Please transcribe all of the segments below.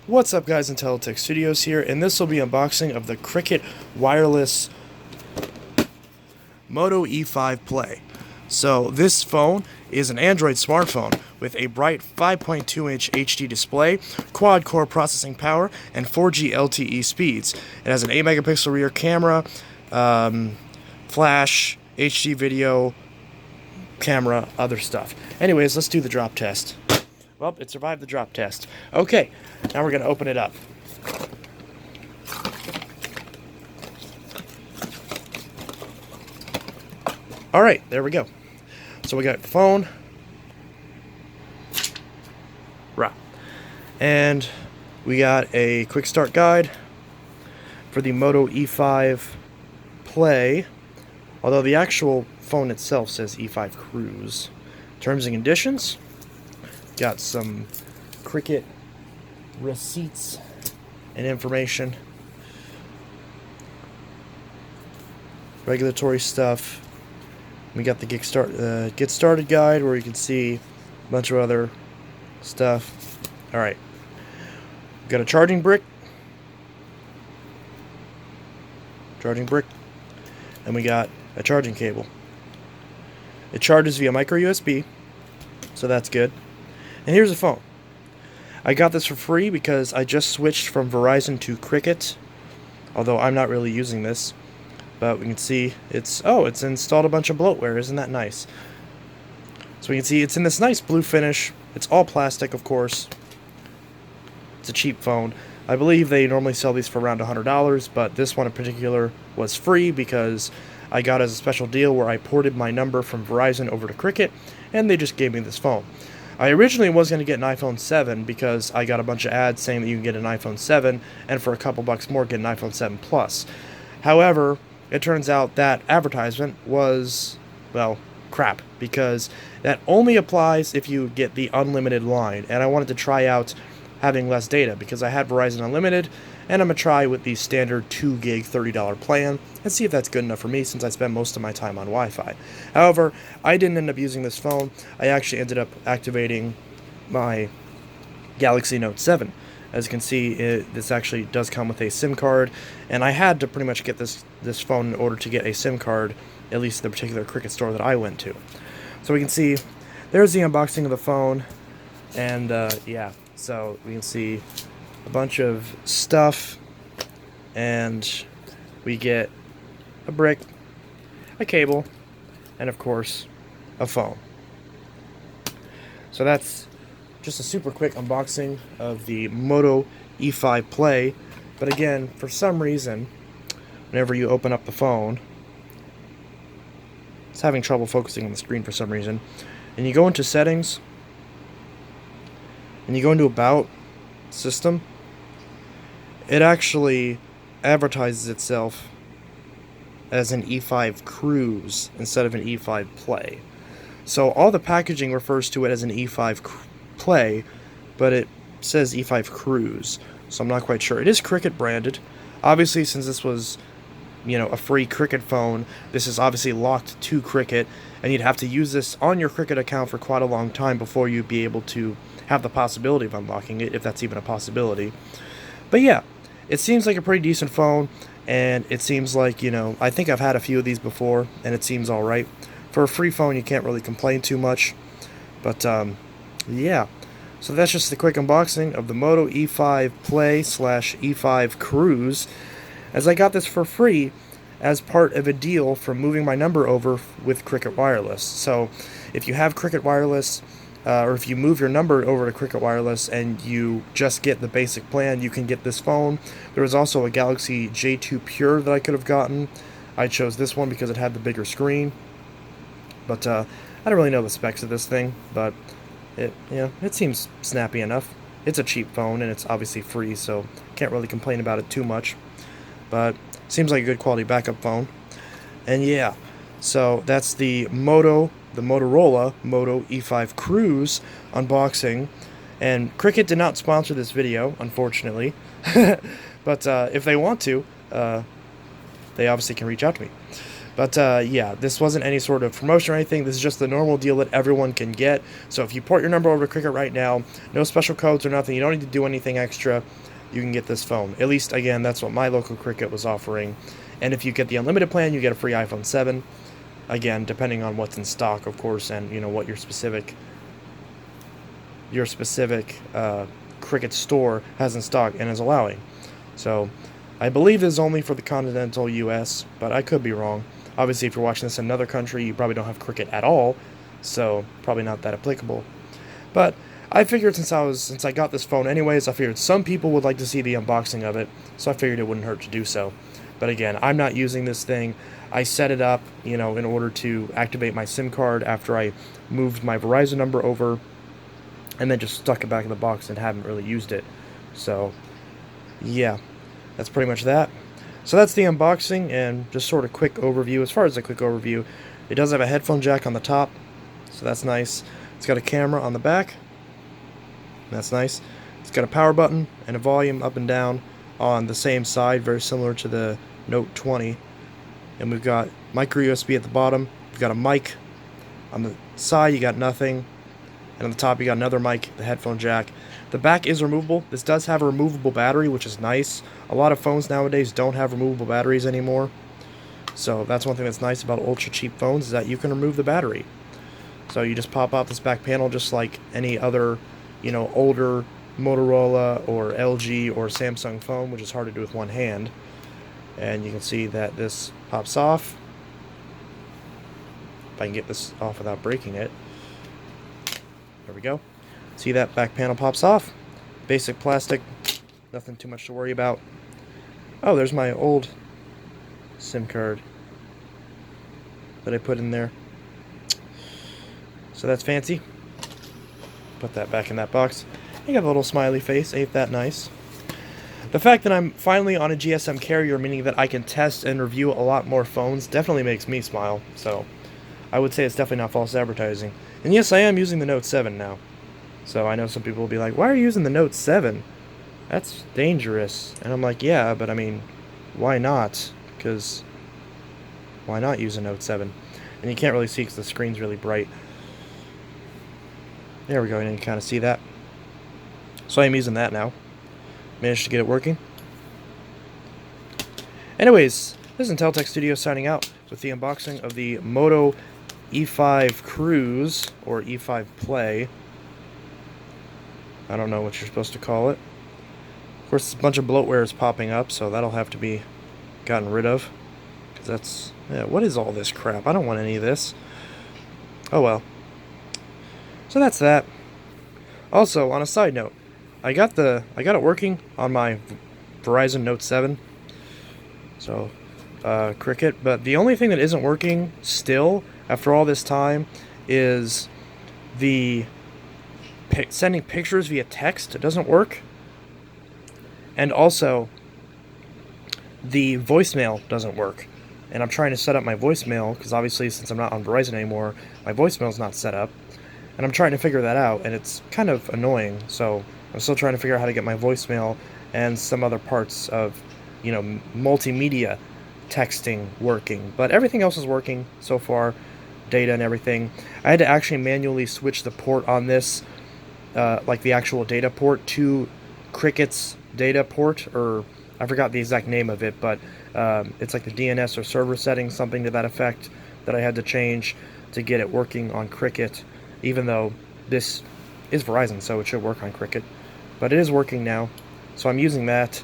What's up guys, Untitled Tech Studios here, and this will be unboxing of the Cricket Wireless Moto E5 Play. So this phone is an Android smartphone with a bright 5.2-inch HD display, quad-core processing power, and 4G LTE speeds. It has an 8-megapixel rear camera, flash, HD video, camera, other stuff. Anyways, let's do the drop test. Well, it survived the drop test. Okay, now we're going to open it up. Alright, there we go. So we got the phone. Right. And we got a quick start guide for the Moto E5 Play. Although the actual phone itself says E5 Cruise. Terms and conditions. Got some Cricket receipts and information. Regulatory stuff. We got the Get Started guide where you can see a bunch of other stuff. Alright. Got a charging brick. And we got a charging cable. It charges via micro USB, so that's good. And here's the phone. I got this for free because I just switched from Verizon to Cricket, although I'm not really using this. But we can see it's installed a bunch of bloatware. Isn't that nice? So we can see it's in this nice blue finish. It's all plastic, of course. It's a cheap phone. I believe they normally sell these for around $100, but this one in particular was free because I got it as a special deal where I ported my number from Verizon over to Cricket, and they just gave me this phone. I originally was going to get an iPhone 7 because I got a bunch of ads saying that you can get an iPhone 7 and for a couple bucks more get an iPhone 7 Plus. However, it turns out that advertisement was, well, crap, because that only applies if you get the unlimited line, and I wanted to try out having less data because I had Verizon Unlimited, and I'm going to try with the standard 2 gig $30 plan and see if that's good enough for me since I spend most of my time on Wi-Fi. However, I didn't end up using this phone. I actually ended up activating my Galaxy Note 7. As you can see, this actually does come with a SIM card, and I had to pretty much get this phone in order to get a SIM card, at least the particular Cricket store that I went to. So we can see, there's the unboxing of the phone, and yeah, so we can see a bunch of stuff, and we get a brick, a cable, and of course, a phone. So that's just a super quick unboxing of the Moto E5 Play. But again, for some reason, whenever you open up the phone, it's having trouble focusing on the screen for some reason. And you go into settings, and you go into about system, it actually advertises itself as an E5 Cruise instead of an E5 Play. So all the packaging refers to it as an E5 Play, but it says E5 Cruise, so I'm not quite sure. It is Cricket branded. Obviously, since this was, a free Cricket phone, this is obviously locked to Cricket, and you'd have to use this on your Cricket account for quite a long time before you'd be able to have the possibility of unlocking it, if that's even a possibility. But yeah, it seems like a pretty decent phone, and it seems like, I think I've had a few of these before, and it seems alright. For a free phone, you can't really complain too much, but yeah, so that's just the quick unboxing of the Moto E5 Play / E5 Cruise, as I got this for free as part of a deal from moving my number over with Cricket Wireless. So if you have Cricket Wireless, or if you move your number over to Cricket Wireless and you just get the basic plan, you can get this phone. There was also a Galaxy J2 Pure that I could have gotten. I chose this one because it had the bigger screen. But I don't really know the specs of this thing, but it seems snappy enough. It's a cheap phone, and it's obviously free, so can't really complain about it too much. But seems like a good quality backup phone. And yeah, so that's the Motorola Moto E5 Cruise unboxing. And Cricket did not sponsor this video, unfortunately. But if they want to, they obviously can reach out to me. But yeah, this wasn't any sort of promotion or anything. This is just the normal deal that everyone can get. So if you port your number over to Cricket right now, no special codes or nothing, you don't need to do anything extra, you can get this phone. At least, again, that's what my local Cricket was offering. And if you get the unlimited plan, you get a free iPhone 7. Again, depending on what's in stock, of course, and what your specific Cricket store has in stock and is allowing. So I believe this is only for the continental US, but I could be wrong. Obviously, if you're watching this in another country, you probably don't have Cricket at all, so probably not that applicable. But I figured since I got this phone anyways, I figured some people would like to see the unboxing of it, so I figured it wouldn't hurt to do so. But again, I'm not using this thing. I set it up, in order to activate my SIM card after I moved my Verizon number over, and then just stuck it back in the box and haven't really used it. So, yeah, that's pretty much that. So that's the unboxing and just sort of quick overview. As far as the quick overview, it does have a headphone jack on the top, so that's nice. It's got a camera on the back, that's nice. It's got a power button and a volume up and down on the same side, very similar to the Note 20. And we've got micro USB at the bottom. We've got a mic on the side, you got nothing. And on the top you got another mic, the headphone jack. The back is removable. This does have a removable battery, which is nice. A lot of phones nowadays don't have removable batteries anymore. So that's one thing that's nice about ultra cheap phones, is that you can remove the battery. So you just pop out this back panel just like any other, older Motorola or LG or Samsung phone, which is hard to do with one hand. And you can see that this pops off. If I can get this off without breaking it. There we go. See, that back panel pops off. Basic plastic, nothing too much to worry about. Oh, there's my old SIM card that I put in there. So that's fancy. Put that back in that box. You got a little smiley face, ain't that nice? The fact that I'm finally on a GSM carrier, meaning that I can test and review a lot more phones, definitely makes me smile. So I would say it's definitely not false advertising. And yes, I am using the Note 7 now. So I know some people will be like, why are you using the Note 7? That's dangerous. And I'm like, yeah, but I mean, why not? Because why not use a Note 7? And you can't really see because the screen's really bright. There we go, and you can kind of see that. So I'm using that now. Managed to get it working. Anyways, this is Untitled Studio signing out with the unboxing of the Moto E5 Cruise, or E5 Play. I don't know what you're supposed to call it. Of course, a bunch of bloatware is popping up, so that'll have to be gotten rid of. Because that's... yeah, what is all this crap? I don't want any of this. Oh well. So that's that. Also, on a side note, I got it working on my Verizon Note 7. So, Cricket. But the only thing that isn't working still, after all this time, is the sending pictures via text. It doesn't work. And also, the voicemail doesn't work. And I'm trying to set up my voicemail, because obviously since I'm not on Verizon anymore, my voicemail's not set up. And I'm trying to figure that out, and it's kind of annoying. So I'm still trying to figure out how to get my voicemail and some other parts of, multimedia texting working. But everything else is working so far, data and everything. I had to actually manually switch the port on this, like the actual data port, to Cricket's data port, or I forgot the exact name of it, but it's like the DNS or server settings, something to that effect, that I had to change to get it working on Cricket, even though this is Verizon, so it should work on Cricket. But it is working now, so I'm using that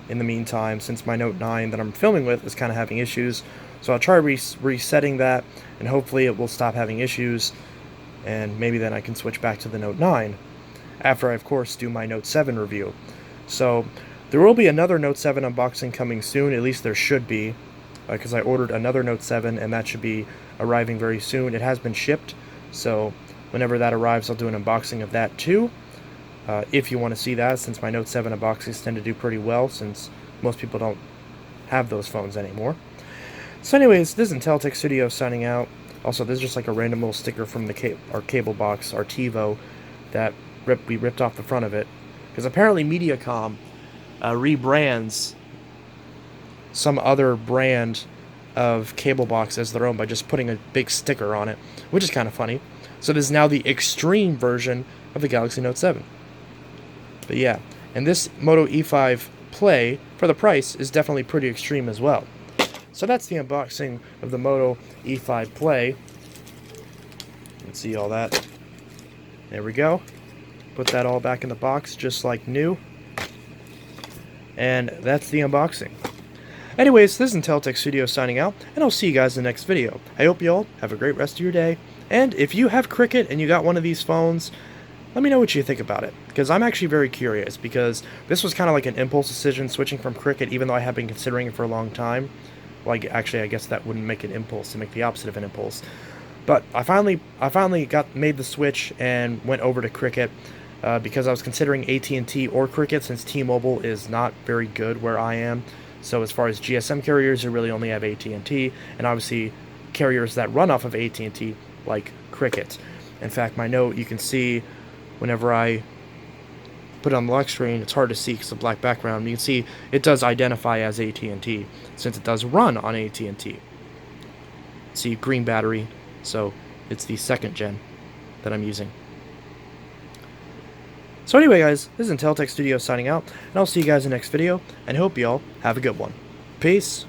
in the meantime, since my Note 9 that I'm filming with is kind of having issues. So I'll try resetting that, and hopefully it will stop having issues, and maybe then I can switch back to the Note 9, after I, of course, do my Note 7 review. So there will be another Note 7 unboxing coming soon, at least there should be, because I ordered another Note 7, and that should be arriving very soon. It has been shipped, so whenever that arrives, I'll do an unboxing of that too. If you want to see that, since my Note 7 unboxings tend to do pretty well, since most people don't have those phones anymore. So anyways, this is Untitled Studio signing out. Also, this is just like a random little sticker from our cable box, our TiVo, that we ripped off the front of it. Because apparently Mediacom rebrands some other brand of cable box as their own by just putting a big sticker on it, which is kind of funny. So this is now the extreme version of the Galaxy Note 7. But yeah, and this Moto E5 Play, for the price, is definitely pretty extreme as well. So that's the unboxing of the Moto E5 Play. Let's see all that. There we go. Put that all back in the box just like new. And that's the unboxing. Anyways, this is Untitled Studio signing out, and I'll see you guys in the next video. I hope you all have a great rest of your day. And if you have Cricket and you got one of these phones, let me know what you think about it, because I'm actually very curious, because this was kind of like an impulse decision switching from Cricket, even though I have been considering it for a long time. Well, actually, I guess that wouldn't make an impulse, to make the opposite of an impulse. But I finally made the switch and went over to Cricket because I was considering AT&T or Cricket, since T-Mobile is not very good where I am. So as far as GSM carriers, you really only have AT&T, and obviously carriers that run off of AT&T, like Cricket. In fact, my note, you can see whenever I put it on the lock screen, it's hard to see because of the black background. You can see it does identify as AT&T, since it does run on AT&T. See, green battery, so it's the 2nd gen that I'm using. So anyway, guys, this is Untitled Studio signing out, and I'll see you guys in the next video, and hope you all have a good one. Peace.